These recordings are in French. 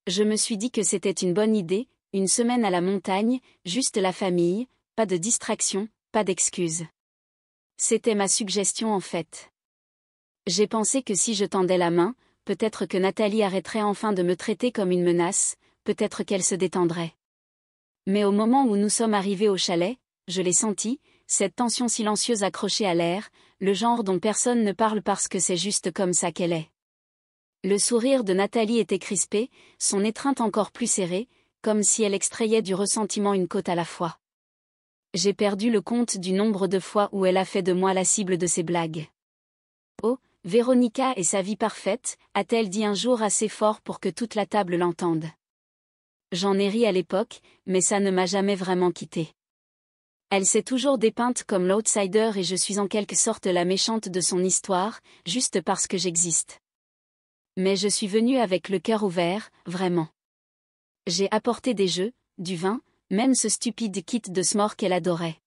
Je me suis dit que c'était une bonne idée, une semaine à la montagne, juste la famille, pas de distraction, pas d'excuses. C'était ma suggestion en fait. J'ai pensé que si je tendais la main, peut-être que Nathalie arrêterait enfin de me traiter comme une menace, peut-être qu'elle se détendrait. Mais au moment où nous sommes arrivés au chalet, je l'ai senti, cette tension silencieuse accrochée à l'air, le genre dont personne ne parle parce que c'est juste comme ça qu'elle est. Le sourire de Nathalie était crispé, son étreinte encore plus serrée, comme si elle extrayait du ressentiment une côte à la fois. J'ai perdu le compte du nombre de fois où elle a fait de moi la cible de ses blagues. Oh, Véronica et sa vie parfaite, a-t-elle dit un jour assez fort pour que toute la table l'entende. J'en ai ri à l'époque, mais ça ne m'a jamais vraiment quittée. Elle s'est toujours dépeinte comme l'outsider et je suis en quelque sorte la méchante de son histoire, juste parce que j'existe. Mais je suis venue avec le cœur ouvert, vraiment. J'ai apporté des jeux, du vin, même ce stupide kit de s'more qu'elle adorait.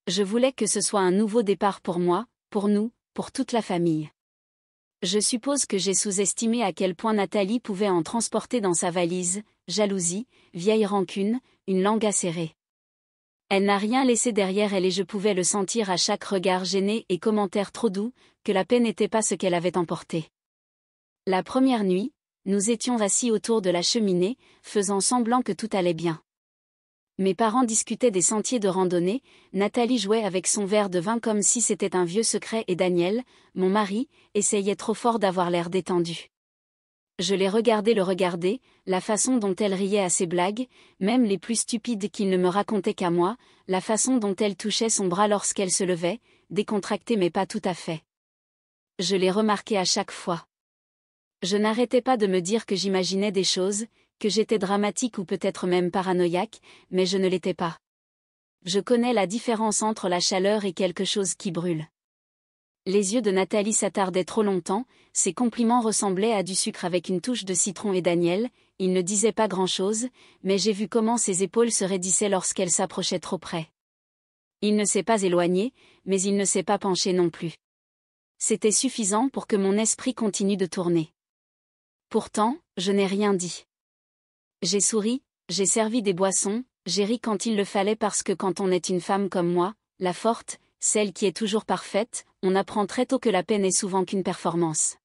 Je voulais que ce soit un nouveau départ pour moi, pour nous, pour toute la famille. Je suppose que j'ai sous-estimé à quel point Nathalie pouvait en transporter dans sa valise, jalousie, vieille rancune, une langue acérée. Elle n'a rien laissé derrière elle et je pouvais le sentir à chaque regard gêné et commentaire trop doux, que la paix n'était pas ce qu'elle avait emporté. La première nuit, nous étions assis autour de la cheminée, faisant semblant que tout allait bien. Mes parents discutaient des sentiers de randonnée, Nathalie jouait avec son verre de vin comme si c'était un vieux secret et Daniel, mon mari, essayait trop fort d'avoir l'air détendu. Je les regardais le regarder, la façon dont elle riait à ses blagues, même les plus stupides qu'il ne me racontait qu'à moi, la façon dont elle touchait son bras lorsqu'elle se levait, décontractée mais pas tout à fait. Je les remarquais à chaque fois. Je n'arrêtais pas de me dire que j'imaginais des choses, que j'étais dramatique ou peut-être même paranoïaque, mais je ne l'étais pas. Je connais la différence entre la chaleur et quelque chose qui brûle. Les yeux de Nathalie s'attardaient trop longtemps, ses compliments ressemblaient à du sucre avec une touche de citron et Daniel, il ne disait pas grand-chose, mais j'ai vu comment ses épaules se raidissaient lorsqu'elle s'approchait trop près. Il ne s'est pas éloigné, mais il ne s'est pas penché non plus. C'était suffisant pour que mon esprit continue de tourner. Pourtant, je n'ai rien dit. J'ai souri, j'ai servi des boissons, j'ai ri quand il le fallait parce que quand on est une femme comme moi, la forte, celle qui est toujours parfaite, on apprend très tôt que la paix n'est souvent qu'une performance.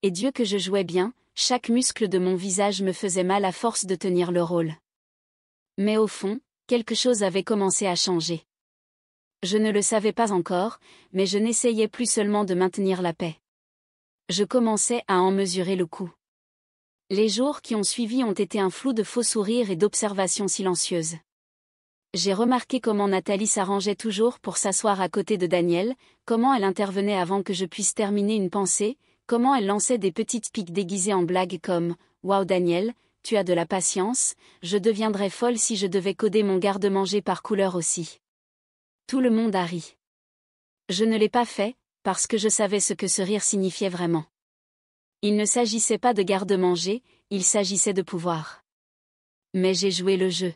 Et Dieu que je jouais bien, chaque muscle de mon visage me faisait mal à force de tenir le rôle. Mais au fond, quelque chose avait commencé à changer. Je ne le savais pas encore, mais je n'essayais plus seulement de maintenir la paix. Je commençais à en mesurer le coût. Les jours qui ont suivi ont été un flou de faux sourires et d'observations silencieuses. J'ai remarqué comment Nathalie s'arrangeait toujours pour s'asseoir à côté de Daniel, comment elle intervenait avant que je puisse terminer une pensée, comment elle lançait des petites piques déguisées en blagues comme « Waouh Daniel, tu as de la patience, je deviendrais folle si je devais coder mon garde-manger par couleur aussi. » Tout le monde a ri. Je ne l'ai pas fait, parce que je savais ce que ce rire signifiait vraiment. Il ne s'agissait pas de garde-manger, il s'agissait de pouvoir. Mais j'ai joué le jeu.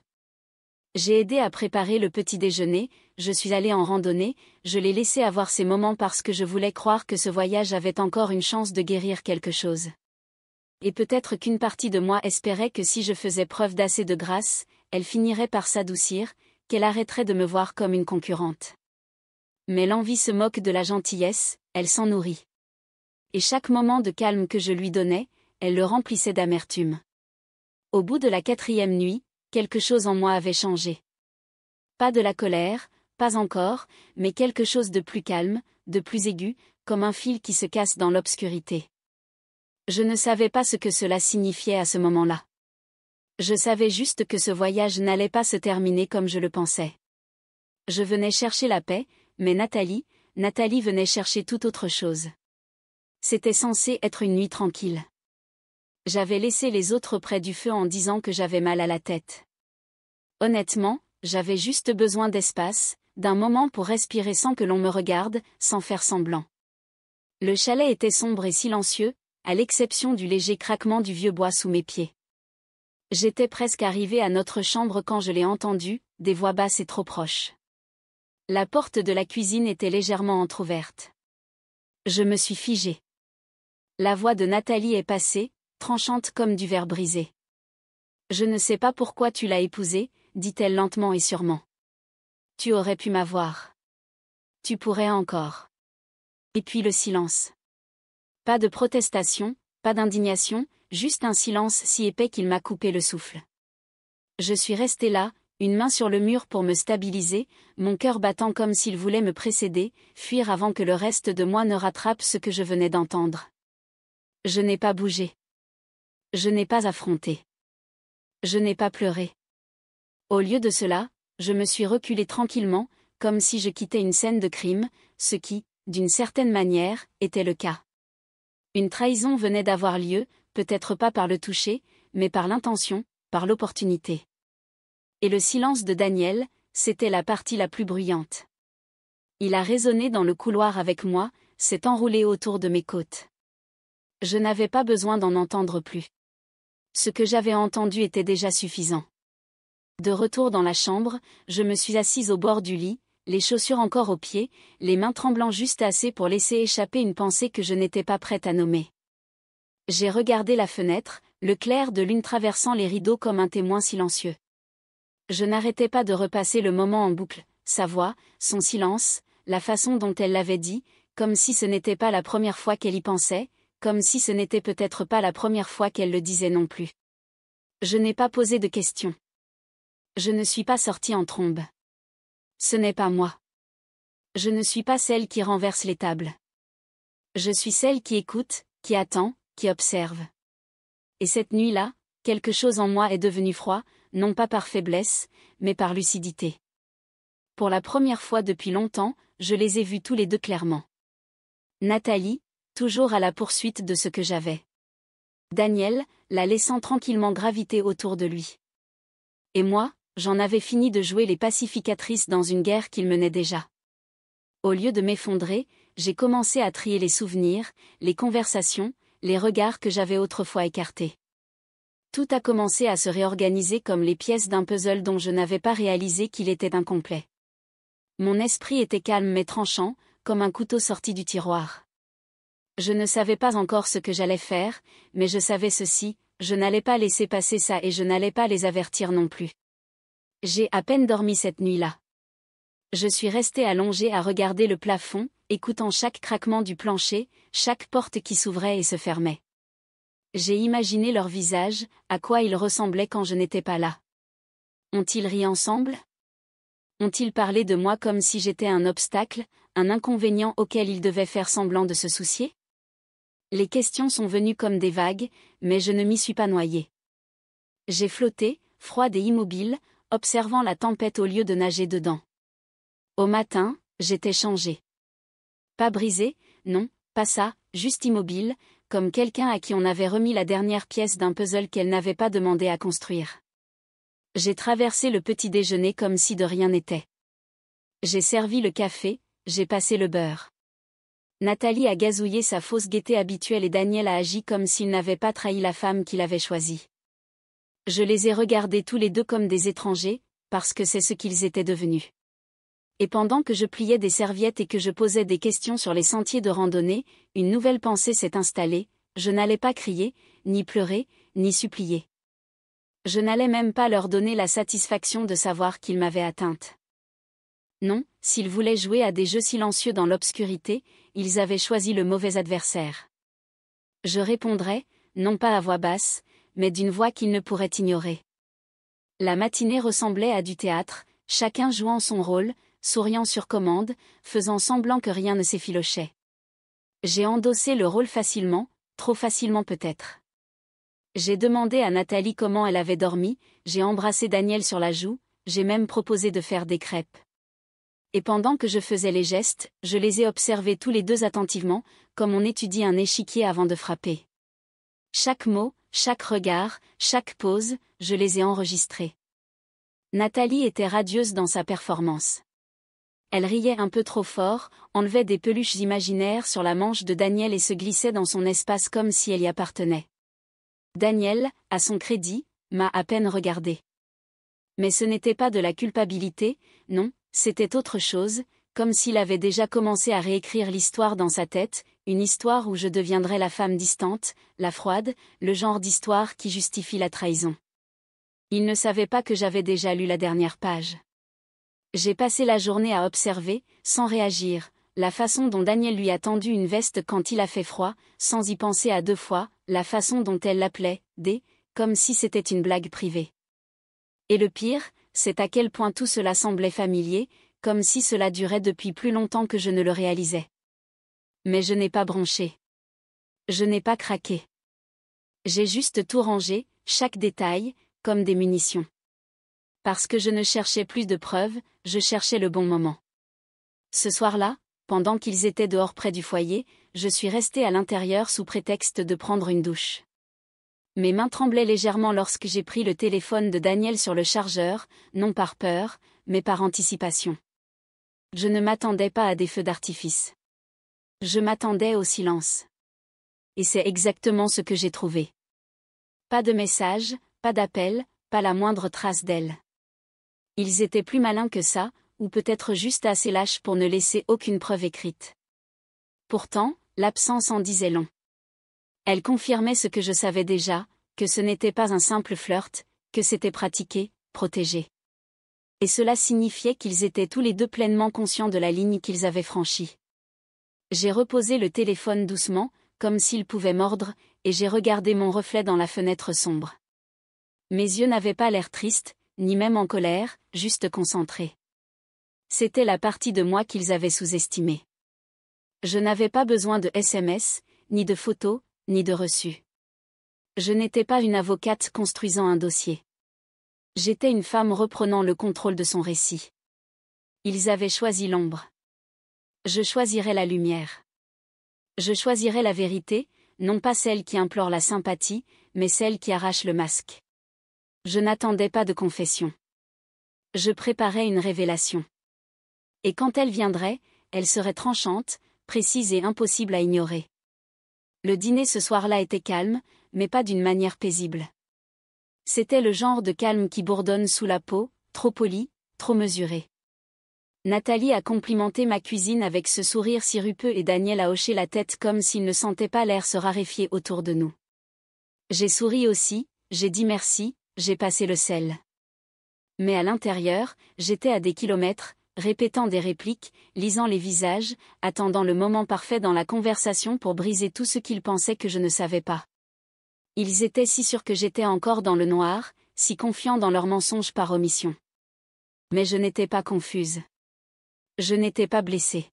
J'ai aidé à préparer le petit déjeuner, je suis allée en randonnée, je l'ai laissé avoir ses moments parce que je voulais croire que ce voyage avait encore une chance de guérir quelque chose. Et peut-être qu'une partie de moi espérait que si je faisais preuve d'assez de grâce, elle finirait par s'adoucir, qu'elle arrêterait de me voir comme une concurrente. Mais l'envie se moque de la gentillesse, elle s'en nourrit. Et chaque moment de calme que je lui donnais, elle le remplissait d'amertume. Au bout de la 4e nuit, quelque chose en moi avait changé. Pas de la colère, pas encore, mais quelque chose de plus calme, de plus aigu, comme un fil qui se casse dans l'obscurité. Je ne savais pas ce que cela signifiait à ce moment-là. Je savais juste que ce voyage n'allait pas se terminer comme je le pensais. Je venais chercher la paix, mais Nathalie venait chercher tout autre chose. C'était censé être une nuit tranquille. J'avais laissé les autres près du feu en disant que j'avais mal à la tête. Honnêtement, j'avais juste besoin d'espace, d'un moment pour respirer sans que l'on me regarde, sans faire semblant. Le chalet était sombre et silencieux, à l'exception du léger craquement du vieux bois sous mes pieds. J'étais presque arrivée à notre chambre quand je l'ai entendu, des voix basses et trop proches. La porte de la cuisine était légèrement entr'ouverte. Je me suis figée. La voix de Nathalie est passée, tranchante comme du verre brisé. Je ne sais pas pourquoi tu l'as épousé, dit-elle lentement et sûrement. Tu aurais pu m'avoir. Tu pourrais encore. Et puis le silence. Pas de protestation, pas d'indignation, juste un silence si épais qu'il m'a coupé le souffle. Je suis restée là, une main sur le mur pour me stabiliser, mon cœur battant comme s'il voulait me précéder, fuir avant que le reste de moi ne rattrape ce que je venais d'entendre. Je n'ai pas bougé. Je n'ai pas affronté. Je n'ai pas pleuré. Au lieu de cela, je me suis reculée tranquillement, comme si je quittais une scène de crime, ce qui, d'une certaine manière, était le cas. Une trahison venait d'avoir lieu, peut-être pas par le toucher, mais par l'intention, par l'opportunité. Et le silence de Daniel, c'était la partie la plus bruyante. Il a résonné dans le couloir avec moi, s'est enroulé autour de mes côtes. Je n'avais pas besoin d'en entendre plus. Ce que j'avais entendu était déjà suffisant. De retour dans la chambre, je me suis assise au bord du lit, les chaussures encore aux pieds, les mains tremblant juste assez pour laisser échapper une pensée que je n'étais pas prête à nommer. J'ai regardé la fenêtre, le clair de lune traversant les rideaux comme un témoin silencieux. Je n'arrêtais pas de repasser le moment en boucle, sa voix, son silence, la façon dont elle l'avait dit, comme si ce n'était pas la première fois qu'elle y pensait, comme si ce n'était peut-être pas la première fois qu'elle le disait non plus. Je n'ai pas posé de questions. Je ne suis pas sortie en trombe. Ce n'est pas moi. Je ne suis pas celle qui renverse les tables. Je suis celle qui écoute, qui attend, qui observe. Et cette nuit-là, quelque chose en moi est devenu froid, non pas par faiblesse, mais par lucidité. Pour la première fois depuis longtemps, je les ai vus tous les deux clairement. Nathalie, toujours à la poursuite de ce que j'avais. Daniel, la laissant tranquillement graviter autour de lui. Et moi, j'en avais fini de jouer les pacificatrices dans une guerre qu'il menait déjà. Au lieu de m'effondrer, j'ai commencé à trier les souvenirs, les conversations, les regards que j'avais autrefois écartés. Tout a commencé à se réorganiser comme les pièces d'un puzzle dont je n'avais pas réalisé qu'il était incomplet. Mon esprit était calme mais tranchant, comme un couteau sorti du tiroir. Je ne savais pas encore ce que j'allais faire, mais je savais ceci, je n'allais pas laisser passer ça et je n'allais pas les avertir non plus. J'ai à peine dormi cette nuit-là. Je suis restée allongée à regarder le plafond, écoutant chaque craquement du plancher, chaque porte qui s'ouvrait et se fermait. J'ai imaginé leur visage, à quoi ils ressemblaient quand je n'étais pas là. Ont-ils ri ensemble? Ont-ils parlé de moi comme si j'étais un obstacle, un inconvénient auquel ils devaient faire semblant de se soucier? Les questions sont venues comme des vagues, mais je ne m'y suis pas noyée. J'ai flotté, froide et immobile, observant la tempête au lieu de nager dedans. Au matin, j'étais changée. Pas brisée, non, pas ça, juste immobile, comme quelqu'un à qui on avait remis la dernière pièce d'un puzzle qu'elle n'avait pas demandé à construire. J'ai traversé le petit déjeuner comme si de rien n'était. J'ai servi le café, j'ai passé le beurre. Nathalie a gazouillé sa fausse gaieté habituelle et Daniel a agi comme s'il n'avait pas trahi la femme qu'il avait choisie. Je les ai regardés tous les deux comme des étrangers, parce que c'est ce qu'ils étaient devenus. Et pendant que je pliais des serviettes et que je posais des questions sur les sentiers de randonnée, une nouvelle pensée s'est installée, je n'allais pas crier, ni pleurer, ni supplier. Je n'allais même pas leur donner la satisfaction de savoir qu'ils m'avaient atteinte. Non, s'ils voulaient jouer à des jeux silencieux dans l'obscurité, ils avaient choisi le mauvais adversaire. Je répondrais, non pas à voix basse, mais d'une voix qu'ils ne pourraient ignorer. La matinée ressemblait à du théâtre, chacun jouant son rôle, souriant sur commande, faisant semblant que rien ne s'effilochait. J'ai endossé le rôle facilement, trop facilement peut-être. J'ai demandé à Nathalie comment elle avait dormi, j'ai embrassé Daniel sur la joue, j'ai même proposé de faire des crêpes. Et pendant que je faisais les gestes, je les ai observés tous les deux attentivement, comme on étudie un échiquier avant de frapper. Chaque mot, chaque regard, chaque pose, je les ai enregistrés. Nathalie était radieuse dans sa performance. Elle riait un peu trop fort, enlevait des peluches imaginaires sur la manche de Daniel et se glissait dans son espace comme si elle y appartenait. Daniel, à son crédit, m'a à peine regardé. Mais ce n'était pas de la culpabilité, non, c'était autre chose, comme s'il avait déjà commencé à réécrire l'histoire dans sa tête, une histoire où je deviendrais la femme distante, la froide, le genre d'histoire qui justifie la trahison. Il ne savait pas que j'avais déjà lu la dernière page. J'ai passé la journée à observer, sans réagir, la façon dont Daniel lui a tendu une veste quand il a fait froid, sans y penser à deux fois, la façon dont elle l'appelait, D, comme si c'était une blague privée. Et le pire, c'est à quel point tout cela semblait familier, comme si cela durait depuis plus longtemps que je ne le réalisais. Mais je n'ai pas bronché. Je n'ai pas craqué. J'ai juste tout rangé, chaque détail, comme des munitions. Parce que je ne cherchais plus de preuves, je cherchais le bon moment. Ce soir-là, pendant qu'ils étaient dehors près du foyer, je suis restée à l'intérieur sous prétexte de prendre une douche. Mes mains tremblaient légèrement lorsque j'ai pris le téléphone de Daniel sur le chargeur, non par peur, mais par anticipation. Je ne m'attendais pas à des feux d'artifice. Je m'attendais au silence. Et c'est exactement ce que j'ai trouvé. Pas de message, pas d'appel, pas la moindre trace d'elle. Ils étaient plus malins que ça, ou peut-être juste assez lâches pour ne laisser aucune preuve écrite. Pourtant, l'absence en disait long. Elle confirmait ce que je savais déjà, que ce n'était pas un simple flirt, que c'était pratiqué, protégé. Et cela signifiait qu'ils étaient tous les deux pleinement conscients de la ligne qu'ils avaient franchie. J'ai reposé le téléphone doucement, comme s'il pouvait mordre, et j'ai regardé mon reflet dans la fenêtre sombre. Mes yeux n'avaient pas l'air tristes, ni même en colère, juste concentrés. C'était la partie de moi qu'ils avaient sous-estimée. Je n'avais pas besoin de SMS, ni de photos, ni de reçus. Je n'étais pas une avocate construisant un dossier. J'étais une femme reprenant le contrôle de son récit. Ils avaient choisi l'ombre. Je choisirais la lumière. Je choisirais la vérité, non pas celle qui implore la sympathie, mais celle qui arrache le masque. Je n'attendais pas de confession. Je préparais une révélation. Et quand elle viendrait, elle serait tranchante, précise et impossible à ignorer. Le dîner ce soir-là était calme, mais pas d'une manière paisible. C'était le genre de calme qui bourdonne sous la peau, trop poli, trop mesuré. Nathalie a complimenté ma cuisine avec ce sourire sirupeux et Daniel a hoché la tête comme s'il ne sentait pas l'air se raréfier autour de nous. J'ai souri aussi, j'ai dit merci, j'ai passé le sel. Mais à l'intérieur, j'étais à des kilomètres, répétant des répliques, lisant les visages, attendant le moment parfait dans la conversation pour briser tout ce qu'ils pensaient que je ne savais pas. Ils étaient si sûrs que j'étais encore dans le noir, si confiants dans leurs mensonges par omission. Mais je n'étais pas confuse. Je n'étais pas blessée.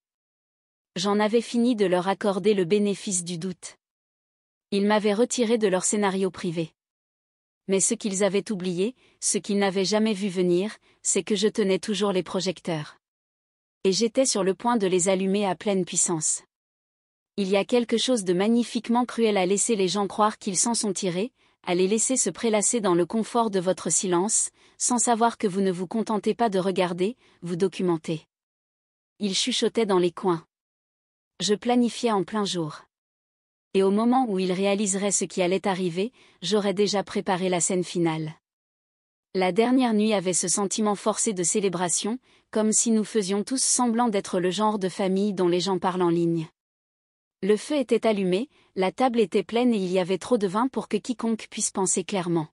J'en avais fini de leur accorder le bénéfice du doute. Ils m'avaient retiré de leur scénario privé. Mais ce qu'ils avaient oublié, ce qu'ils n'avaient jamais vu venir, c'est que je tenais toujours les projecteurs. Et j'étais sur le point de les allumer à pleine puissance. Il y a quelque chose de magnifiquement cruel à laisser les gens croire qu'ils s'en sont tirés, à les laisser se prélasser dans le confort de votre silence, sans savoir que vous ne vous contentez pas de regarder, vous documenter. Ils chuchotaient dans les coins. Je planifiais en plein jour. Et au moment où ils réaliseraient ce qui allait arriver, j'aurais déjà préparé la scène finale. La dernière nuit avait ce sentiment forcé de célébration, comme si nous faisions tous semblant d'être le genre de famille dont les gens parlent en ligne. Le feu était allumé, la table était pleine et il y avait trop de vin pour que quiconque puisse penser clairement.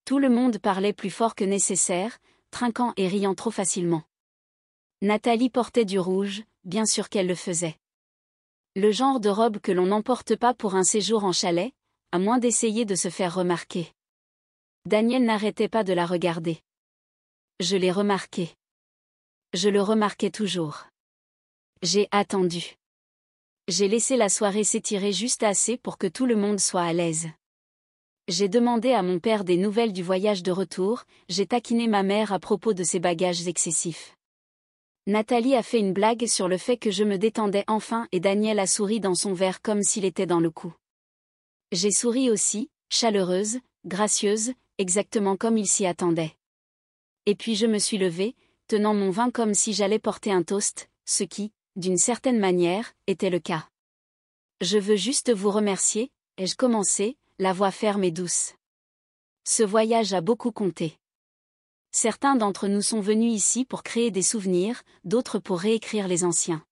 Tout le monde parlait plus fort que nécessaire, trinquant et riant trop facilement. Nathalie portait du rouge, bien sûr qu'elle le faisait. Le genre de robe que l'on n'emporte pas pour un séjour en chalet, à moins d'essayer de se faire remarquer. Daniel n'arrêtait pas de la regarder. Je l'ai remarqué. Je le remarquais toujours. J'ai attendu. J'ai laissé la soirée s'étirer juste assez pour que tout le monde soit à l'aise. J'ai demandé à mon père des nouvelles du voyage de retour, j'ai taquiné ma mère à propos de ses bagages excessifs. Nathalie a fait une blague sur le fait que je me détendais enfin et Daniel a souri dans son verre comme s'il était dans le coup. J'ai souri aussi, chaleureuse, gracieuse, exactement comme il s'y attendait. Et puis je me suis levée, tenant mon vin comme si j'allais porter un toast, ce qui, d'une certaine manière, était le cas. Je veux juste vous remercier, ai-je commencé, la voix ferme et douce. Ce voyage a beaucoup compté. Certains d'entre nous sont venus ici pour créer des souvenirs, d'autres pour réécrire les anciens.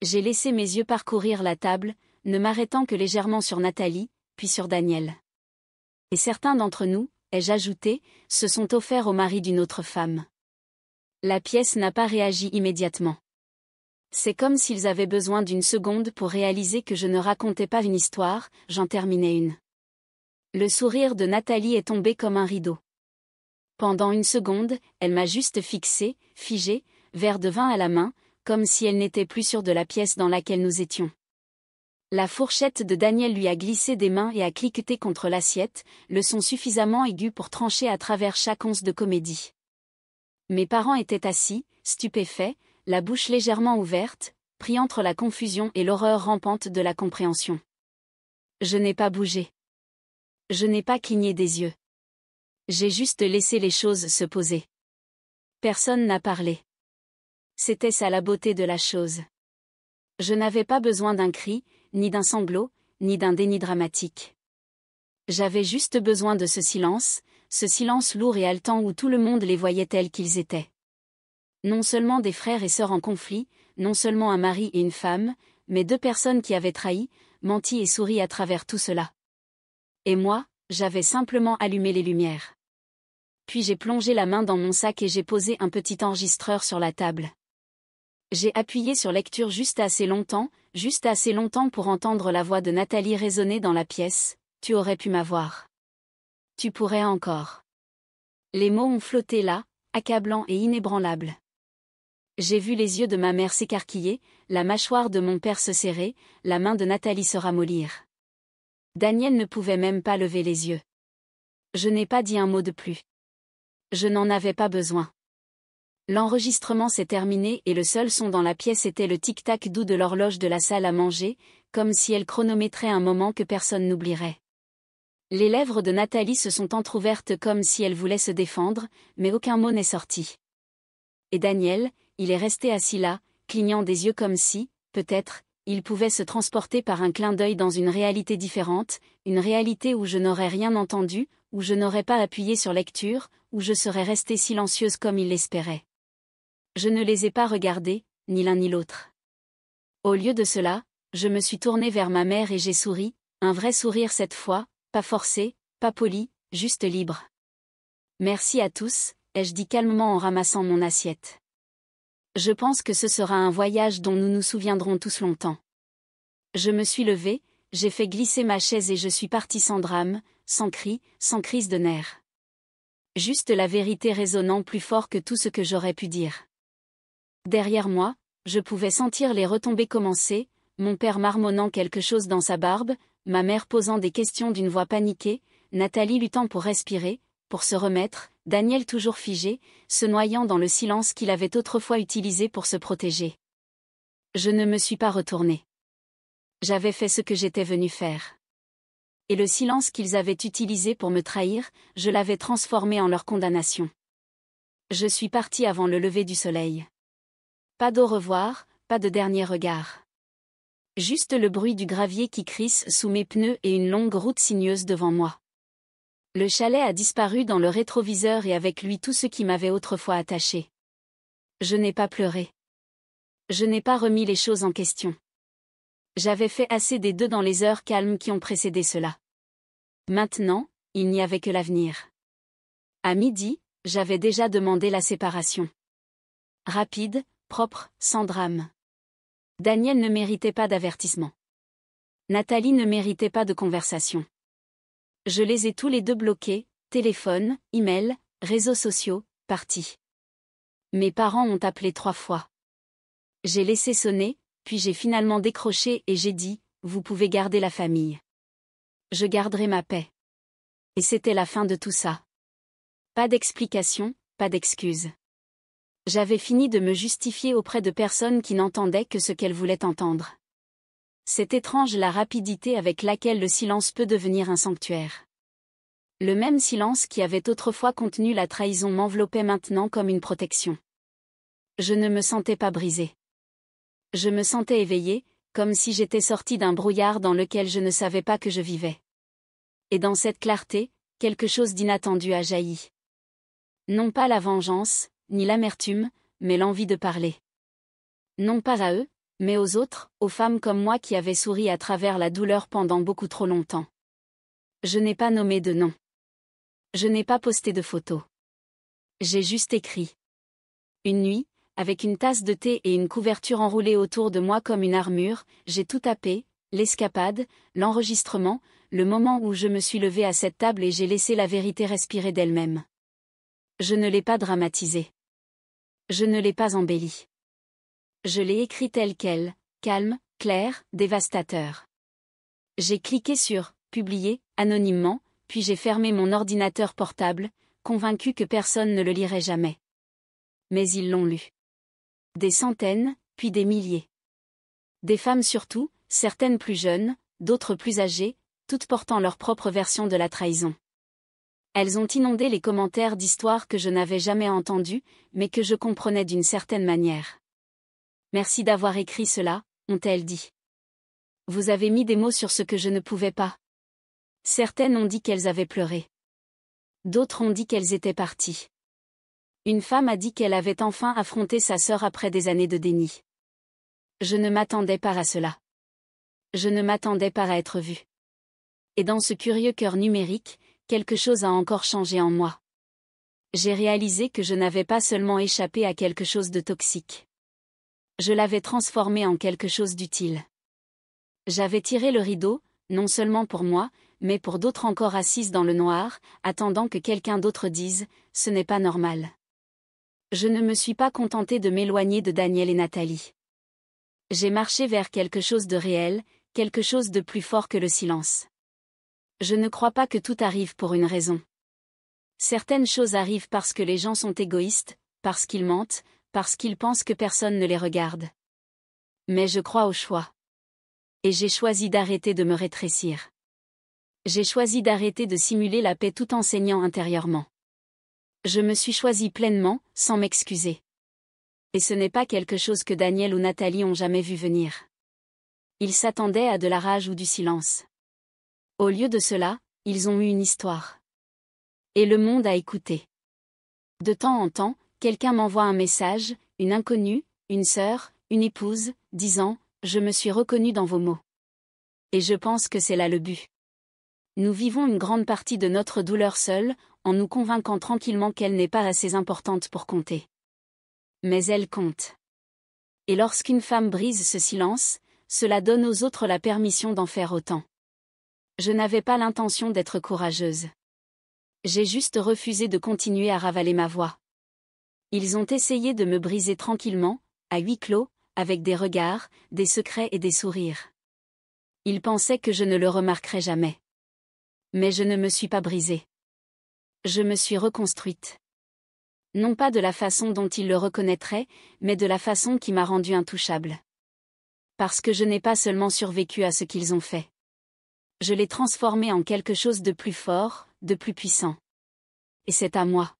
J'ai laissé mes yeux parcourir la table, ne m'arrêtant que légèrement sur Nathalie, puis sur Daniel. Et certains d'entre nous, ai-je ajouté, se sont offerts au mari d'une autre femme. La pièce n'a pas réagi immédiatement. C'est comme s'ils avaient besoin d'une seconde pour réaliser que je ne racontais pas une histoire, j'en terminais une. Le sourire de Nathalie est tombé comme un rideau. Pendant une seconde, elle m'a juste fixé, figé, verre de vin à la main, comme si elle n'était plus sûre de la pièce dans laquelle nous étions. La fourchette de Daniel lui a glissé des mains et a cliqueté contre l'assiette, le son suffisamment aigu pour trancher à travers chaque once de comédie. Mes parents étaient assis, stupéfaits, la bouche légèrement ouverte, pris entre la confusion et l'horreur rampante de la compréhension. Je n'ai pas bougé. Je n'ai pas cligné des yeux. J'ai juste laissé les choses se poser. Personne n'a parlé. C'était ça la beauté de la chose. Je n'avais pas besoin d'un cri, ni d'un sanglot, ni d'un déni dramatique. J'avais juste besoin de ce silence lourd et haletant où tout le monde les voyait tels qu'ils étaient. Non seulement des frères et sœurs en conflit, non seulement un mari et une femme, mais deux personnes qui avaient trahi, menti et souri à travers tout cela. Et moi, j'avais simplement allumé les lumières. Puis j'ai plongé la main dans mon sac et j'ai posé un petit enregistreur sur la table. J'ai appuyé sur lecture juste assez longtemps pour entendre la voix de Nathalie résonner dans la pièce. Tu aurais pu m'avoir. Tu pourrais encore. Les mots ont flotté là, accablants et inébranlables. J'ai vu les yeux de ma mère s'écarquiller, la mâchoire de mon père se serrer, la main de Nathalie se ramollir. Daniel ne pouvait même pas lever les yeux. Je n'ai pas dit un mot de plus. Je n'en avais pas besoin. L'enregistrement s'est terminé et le seul son dans la pièce était le tic-tac doux de l'horloge de la salle à manger, comme si elle chronométrait un moment que personne n'oublierait. Les lèvres de Nathalie se sont entr'ouvertes comme si elle voulait se défendre, mais aucun mot n'est sorti. Et Daniel, il est resté assis là, clignant des yeux comme si, peut-être, il pouvait se transporter par un clin d'œil dans une réalité différente, une réalité où je n'aurais rien entendu, où je n'aurais pas appuyé sur lecture, où je serais restée silencieuse comme il l'espérait. Je ne les ai pas regardés, ni l'un ni l'autre. Au lieu de cela, je me suis tournée vers ma mère et j'ai souri, un vrai sourire cette fois, pas forcé, pas poli, juste libre. Merci à tous, ai-je dit calmement en ramassant mon assiette. Je pense que ce sera un voyage dont nous nous souviendrons tous longtemps. Je me suis levée, j'ai fait glisser ma chaise et je suis partie sans drame, sans cri, sans crise de nerfs. Juste la vérité résonnant plus fort que tout ce que j'aurais pu dire. Derrière moi, je pouvais sentir les retombées commencer, mon père marmonnant quelque chose dans sa barbe, ma mère posant des questions d'une voix paniquée, Nathalie luttant pour respirer, pour se remettre, Daniel toujours figé, se noyant dans le silence qu'il avait autrefois utilisé pour se protéger. Je ne me suis pas retournée. J'avais fait ce que j'étais venue faire. Et le silence qu'ils avaient utilisé pour me trahir, je l'avais transformé en leur condamnation. Je suis partie avant le lever du soleil. Pas d'au revoir, pas de dernier regard. Juste le bruit du gravier qui crisse sous mes pneus et une longue route sinueuse devant moi. Le chalet a disparu dans le rétroviseur et avec lui tout ce qui m'avait autrefois attaché. Je n'ai pas pleuré. Je n'ai pas remis les choses en question. J'avais fait assez des deux dans les heures calmes qui ont précédé cela. Maintenant, il n'y avait que l'avenir. À midi, j'avais déjà demandé la séparation. Rapide, propre, sans drame. Daniel ne méritait pas d'avertissement. Nathalie ne méritait pas de conversation. Je les ai tous les deux bloqués, téléphone, email, réseaux sociaux, partis. Mes parents ont appelé 3 fois. J'ai laissé sonner, puis j'ai finalement décroché et j'ai dit, vous pouvez garder la famille. Je garderai ma paix. Et c'était la fin de tout ça. Pas d'explication, pas d'excuse. J'avais fini de me justifier auprès de personnes qui n'entendaient que ce qu'elles voulaient entendre. C'est étrange la rapidité avec laquelle le silence peut devenir un sanctuaire. Le même silence qui avait autrefois contenu la trahison m'enveloppait maintenant comme une protection. Je ne me sentais pas brisée. Je me sentais éveillée, comme si j'étais sortie d'un brouillard dans lequel je ne savais pas que je vivais. Et dans cette clarté, quelque chose d'inattendu a jailli. Non pas la vengeance, ni l'amertume, mais l'envie de parler. Non pas à eux, mais aux autres, aux femmes comme moi qui avaient souri à travers la douleur pendant beaucoup trop longtemps. Je n'ai pas nommé de nom. Je n'ai pas posté de photos. J'ai juste écrit. Une nuit, avec une tasse de thé et une couverture enroulée autour de moi comme une armure, j'ai tout tapé, l'escapade, l'enregistrement, le moment où je me suis levée à cette table et j'ai laissé la vérité respirer d'elle-même. Je ne l'ai pas dramatisée. Je ne l'ai pas embellie. Je l'ai écrit tel quel, calme, clair, dévastateur. J'ai cliqué sur « Publier » anonymement, puis j'ai fermé mon ordinateur portable, convaincu que personne ne le lirait jamais. Mais ils l'ont lu. Des centaines, puis des milliers. Des femmes surtout, certaines plus jeunes, d'autres plus âgées, toutes portant leur propre version de la trahison. Elles ont inondé les commentaires d'histoires que je n'avais jamais entendues, mais que je comprenais d'une certaine manière. Merci d'avoir écrit cela, ont-elles dit. Vous avez mis des mots sur ce que je ne pouvais pas. Certaines ont dit qu'elles avaient pleuré. D'autres ont dit qu'elles étaient parties. Une femme a dit qu'elle avait enfin affronté sa sœur après des années de déni. Je ne m'attendais pas à cela. Je ne m'attendais pas à être vue. Et dans ce curieux cœur numérique, quelque chose a encore changé en moi. J'ai réalisé que je n'avais pas seulement échappé à quelque chose de toxique. Je l'avais transformé en quelque chose d'utile. J'avais tiré le rideau, non seulement pour moi, mais pour d'autres encore assises dans le noir, attendant que quelqu'un d'autre dise « ce n'est pas normal ». Je ne me suis pas contentée de m'éloigner de Daniel et Nathalie. J'ai marché vers quelque chose de réel, quelque chose de plus fort que le silence. Je ne crois pas que tout arrive pour une raison. Certaines choses arrivent parce que les gens sont égoïstes, parce qu'ils mentent, parce qu'ils pensent que personne ne les regarde. Mais je crois au choix. Et j'ai choisi d'arrêter de me rétrécir. J'ai choisi d'arrêter de simuler la paix tout en saignant intérieurement. Je me suis choisi pleinement, sans m'excuser. Et ce n'est pas quelque chose que Daniel ou Nathalie ont jamais vu venir. Ils s'attendaient à de la rage ou du silence. Au lieu de cela, ils ont eu une histoire. Et le monde a écouté. De temps en temps, quelqu'un m'envoie un message, une inconnue, une sœur, une épouse, disant « Je me suis reconnue dans vos mots ». Et je pense que c'est là le but. Nous vivons une grande partie de notre douleur seule, en nous convainquant tranquillement qu'elle n'est pas assez importante pour compter. Mais elle compte. Et lorsqu'une femme brise ce silence, cela donne aux autres la permission d'en faire autant. Je n'avais pas l'intention d'être courageuse. J'ai juste refusé de continuer à ravaler ma voix. Ils ont essayé de me briser tranquillement, à huis clos, avec des regards, des secrets et des sourires. Ils pensaient que je ne le remarquerais jamais. Mais je ne me suis pas brisée. Je me suis reconstruite. Non pas de la façon dont ils le reconnaîtraient, mais de la façon qui m'a rendue intouchable. Parce que je n'ai pas seulement survécu à ce qu'ils ont fait. Je l'ai transformé en quelque chose de plus fort, de plus puissant. Et c'est à moi.